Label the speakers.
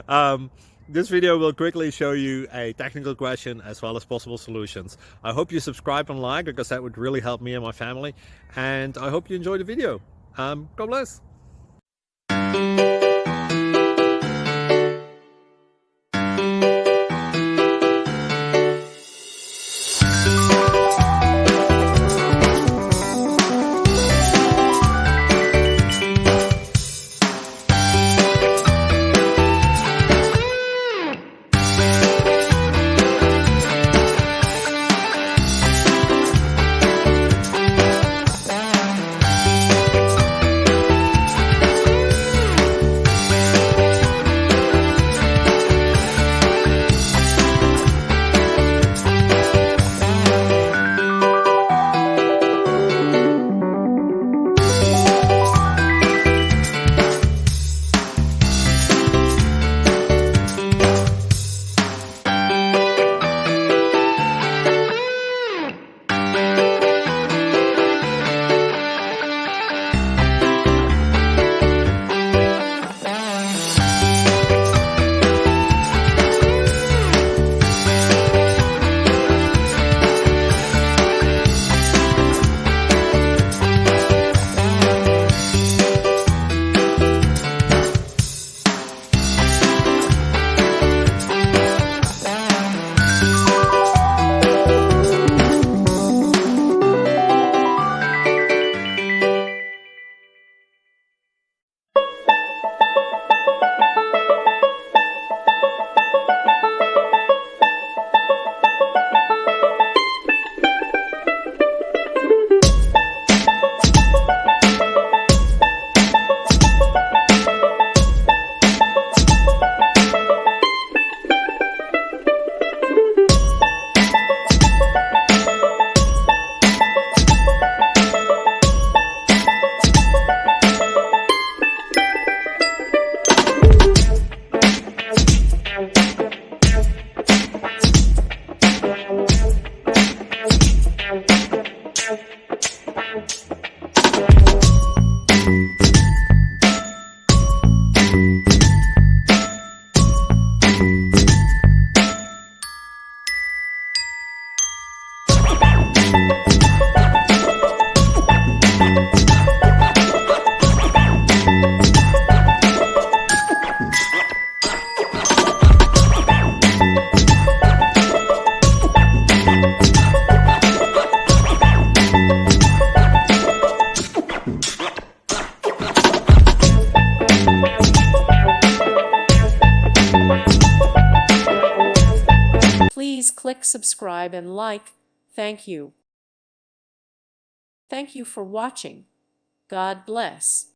Speaker 1: um, this video will quickly show you a technical question as well as possible solutions. I hope you subscribe and like, because that would really help me and my family. And I hope you enjoy the video. God bless.
Speaker 2: Please click subscribe and like. Thank you. Thank you for watching. God bless.